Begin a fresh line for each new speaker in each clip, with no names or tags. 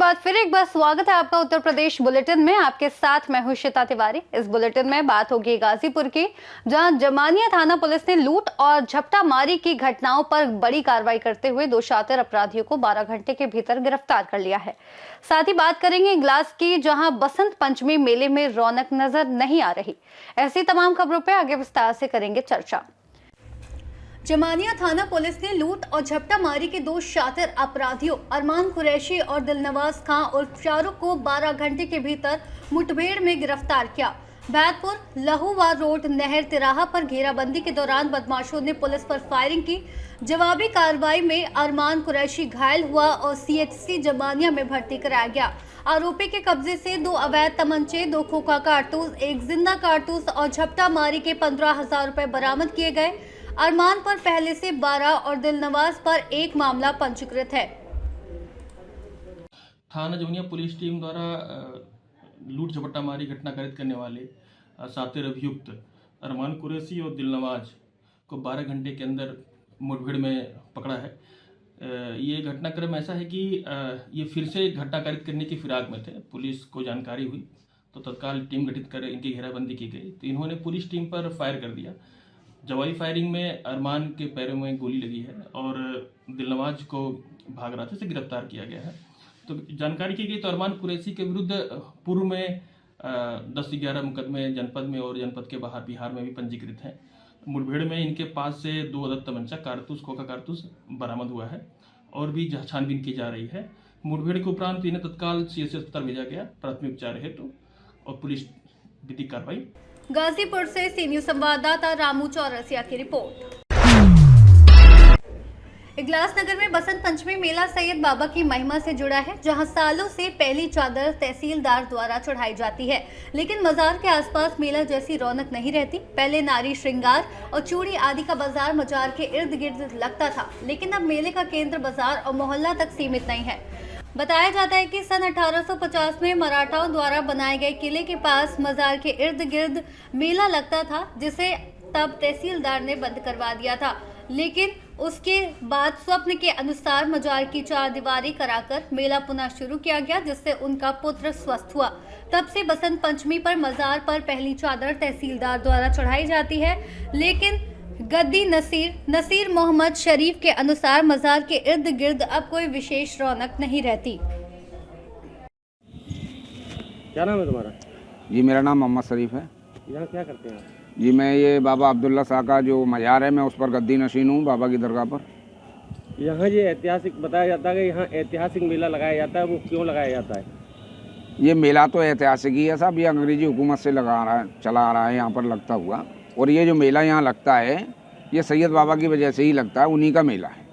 बाद फिर एक बार स्वागत है आपका उत्तर प्रदेश बुलेटिन में। आपके साथ मैं हूं श्वेता तिवारी। इस बुलेटिन में बात होगी गाजीपुर की, जहां जमानिया थाना पुलिस ने लूट और झपटा मारी की घटनाओं पर बड़ी कार्रवाई करते हुए 2 शातिर अपराधियों को 12 घंटे के भीतर गिरफ्तार कर लिया है। साथ ही बात करेंगे ग्लास की, जहां बसंत पंचमी मेले में रौनक नजर नहीं आ रही। ऐसी तमाम खबरों पर आगे विस्तार से करेंगे चर्चा। जमानिया थाना पुलिस ने लूट और झपटा मारी के 2 शातिर अपराधियों अरमान कुरैशी और दिलनवाज खां और शाहरुख को 12 घंटे के भीतर मुठभेड़ में गिरफ्तार किया। बैतपुर लहूवार रोड नहर तिराहा पर घेराबंदी के दौरान बदमाशों ने पुलिस पर फायरिंग की। जवाबी कार्रवाई में अरमान कुरैशी घायल हुआ और सीएचसी जमानिया में भर्ती कराया गया। आरोपी के कब्जे से 2 अवैध तमंचे, 2 खोखा कारतूस, 1 जिंदा कारतूस और झपटा मारी के 15,000 रुपए बरामद किए गए। अरमान पर पहले से 12 और दिलनवाज पर 1 मामला पंजीकृत है।
थाना जमुनिया पुलिस टीम द्वारा लूट झपट्टा मारी घटना कारित करने वाले शातिर अभियुक्त अरमान कुरैशी और दिलनवाज को 12 घंटे के अंदर मुठभेड़ में पकड़ा है। ये घटनाक्रम ऐसा है कि ये फिर से घटना कारित करने की फिराक में थे। पुलिस को जानकारी हुई तो तत्काल टीम गठित कर इनकी घेराबंदी की गई, तो इन्होंने पुलिस टीम पर फायर कर दिया। जवाबी फायरिंग में अरमान के पैरों में गोली लगी है और दिलनवाज को भाग रास्ते से गिरफ्तार किया गया है। तो जानकारी की गई तो अरमान कुरैशी के विरुद्ध पूर्व में 10 से 11 मुकदमे जनपद में और जनपद के बाहर बिहार में भी पंजीकृत हैं। मुठभेड़ में इनके पास से 2 अदद तमंचा, कारतूस, खोखा कारतूस बरामद हुआ है और भी छानबीन की जा रही है। मुठभेड़ के उपरांत इन्हें तत्काल सीएचसी अस्पताल भेजा गया प्राथमिक उपचार हेतु और पुलिस विधिक कार्रवाई।
गाजीपुर से सी न्यूज संवाददाता रामू चौरसिया की रिपोर्ट। इगलास नगर में बसंत पंचमी मेला सैयद बाबा की महिमा से जुड़ा है, जहां सालों से पहली चादर तहसीलदार द्वारा चढ़ाई जाती है, लेकिन मजार के आसपास मेला जैसी रौनक नहीं रहती। पहले नारी श्रृंगार और चूड़ी आदि का बाजार मजार के इर्द गिर्द लगता था, लेकिन अब मेले का केंद्र बाजार और मोहल्ला तक सीमित नहीं है। बताया जाता है कि सन 1850 में मराठाओं द्वारा बनाए गए किले के पास मजार के इर्द गिर्द मेला लगता था, जिसे तब तहसीलदार ने बंद करवा दिया था। लेकिन उसके बाद स्वप्न के अनुसार मजार की 4 दीवारी कराकर मेला पुनः शुरू किया गया, जिससे उनका पुत्र स्वस्थ हुआ। तब से बसंत पंचमी पर मजार पर पहली चादर तहसीलदार द्वारा चढ़ाई जाती है, लेकिन गद्दी नसीर मोहम्मद शरीफ के अनुसार मजार के इर्द गिर्द अब कोई विशेष रौनक नहीं रहती।
क्या नाम है तुम्हारा?
जी मेरा नाम मोहम्मद शरीफ है।
यहाँ क्या करते हैं?
जी मैं ये बाबा अब्दुल्ला शाह का जो मजार है, मैं उस पर गद्दी नशीन हूँ बाबा की दरगाह पर।
यहाँ ये ऐतिहासिक बताया जाता है कि यहाँ ऐतिहासिक मेला लगाया जाता है, वो क्यों लगाया जाता है?
ये मेला तो ऐतिहासिक ही है साहब, ये अंग्रेजी हुकूमत से चला आ रहा है यहाँ पर लगता हुआ। और ये जो मेला यहाँ लगता है ये सैयद बाबा की वजह से ही लगता है, उन्हीं का मेला है।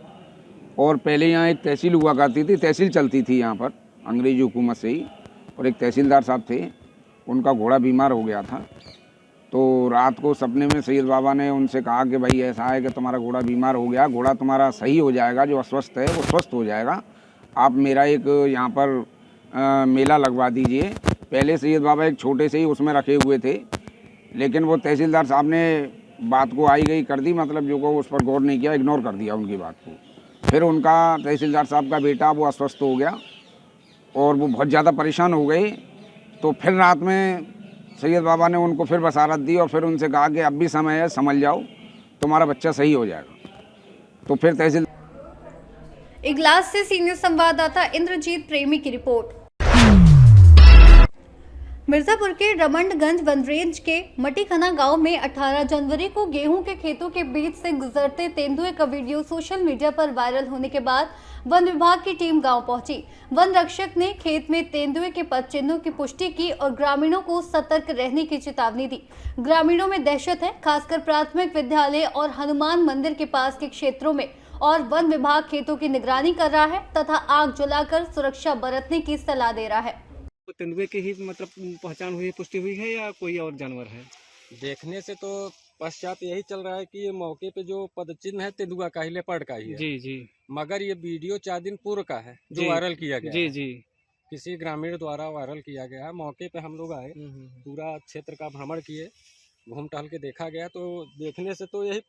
और पहले यहाँ एक तहसील हुआ करती थी, तहसील चलती थी यहाँ पर अंग्रेजी हुकूमत से ही, और एक तहसीलदार साहब थे, उनका घोड़ा बीमार हो गया था। तो रात को सपने में सैयद बाबा ने उनसे कहा कि भाई ऐसा है कि तुम्हारा घोड़ा बीमार हो गया, घोड़ा तुम्हारा सही हो जाएगा, जो अस्वस्थ है वो स्वस्थ हो जाएगा, आप मेरा एक यहाँ पर मेला लगवा दीजिए। पहले सैयद बाबा एक छोटे से ही उसमें रखे हुए थे, लेकिन वो तहसीलदार साहब ने बात को आई गई कर दी, मतलब जो को उस पर गौर नहीं किया, इग्नोर कर दिया उनकी बात को। फिर उनका तहसीलदार साहब का बेटा वो अस्वस्थ हो गया और वो बहुत ज़्यादा परेशान हो गए। तो फिर रात में सैयद बाबा ने उनको फिर बसारत दी और फिर उनसे कहा कि अब भी समय है, संभल जाओ, तुम्हारा बच्चा सही हो जाएगा। तो फिर तहसील
इगलास से सी न्यूज संवाददाता इंद्रजीत प्रेमी की रिपोर्ट। मिर्जापुर के रमंडगंज वन रेंज के मटीखना गांव में 18 जनवरी को गेहूं के खेतों के बीच से गुजरते तेंदुए का वीडियो सोशल मीडिया पर वायरल होने के बाद वन विभाग की टीम गांव पहुंची। वन रक्षक ने खेत में तेंदुए के पद चिन्हों की पुष्टि की और ग्रामीणों को सतर्क रहने की चेतावनी दी। ग्रामीणों में दहशत है, खासकर प्राथमिक विद्यालय और हनुमान मंदिर के पास के क्षेत्रों में, और वन विभाग खेतों की निगरानी कर रहा है तथा आग जलाकर सुरक्षा बरतने की सलाह दे रहा है।
तेंदुए की ही मतलब पहचान हुई, पुष्टि हुई है या कोई और जानवर है?
देखने से तो पश्चात यही चल रहा है कि ये मौके पे जो पदचिन्ह है तेंदुआ का ही, लेपर्ड का ही है।
जी जी।
मगर ये वीडियो 4 दिन पूर्व का है जो वायरल किया गया।
जी जी।
किसी ग्रामीण द्वारा वायरल किया गया है। मौके पे हम लोग आए, पूरा क्षेत्र का भ्रमण किए, घूम टहल के देखा गया, तो देखने से तो यही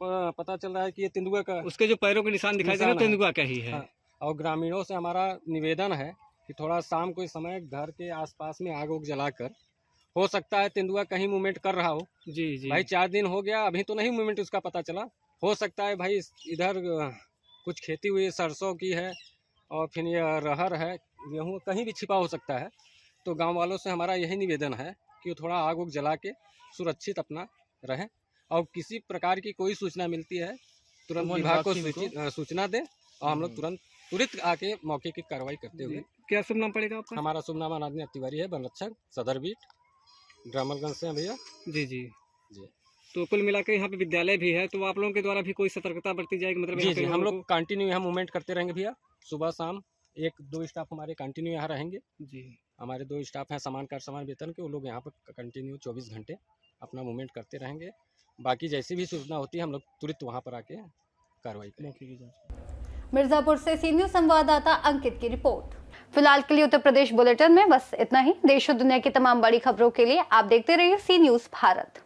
पता चल रहा है कि ये तेंदुआ का,
उसके जो पैरों के निशान दिखाई दे रहे हैं तेंदुआ का ही है।
हाँ, और ग्रामीणों से हमारा निवेदन है कि थोड़ा शाम को इस समय घर के आसपास में आग उग जलाकर, हो सकता है तेंदुआ कहीं मूवमेंट कर रहा हो।
जी जी
भाई 4 दिन हो गया, अभी तो नहीं मूवमेंट उसका पता चला। हो सकता है भाई इधर कुछ खेती हुई सरसों की है और फिर ये अरहर है, गेहूँ कहीं भी छिपा हो सकता है। तो गांव वालों से हमारा यही निवेदन है कि वो थोड़ा आग उग जला के सुरक्षित अपना रहें, और किसी प्रकार की कोई सूचना मिलती है तुरंत विभाग को सूचना दें और हम लोग तुरंत आके मौके की कार्रवाई करते हुए।
क्या शुभ नाम पड़ेगा आपका?
हमारा शुभ नाम अनादनी तिवारी है, वन रक्षक सदर बीट ड्रामलगंज से हैं भैया।
जी जी
जी
तो कुल मिलाकर यहाँ पे विद्यालय भी है, तो आप लोगों के द्वारा भी कोई सतर्कता बरती जाएगी? मतलब
जी
यहाँ पे
जी हम
लोगों
लोग कंटिन्यू यहाँ मूवमेंट करते रहेंगे भैया, सुबह शाम 1-2 स्टाफ हमारे कंटिन्यू यहाँ रहेंगे।
को- जी
हमारे 2 स्टाफ हैं समान कार्य समान वेतन के, वो लोग यहाँ पर कंटिन्यू 24 घंटे अपना मूवमेंट करते रहेंगे। बाकी जैसी भी सूचना होती है हम लोग तुरंत वहाँ पर आके कार्रवाई करेंगे।
मौके की जांच।
मिर्जापुर से सी न्यूज संवाददाता अंकित की रिपोर्ट। फिलहाल के लिए उत्तर प्रदेश बुलेटिन में बस इतना ही। देश और दुनिया की तमाम बड़ी खबरों के लिए आप देखते रहिए सी न्यूज भारत।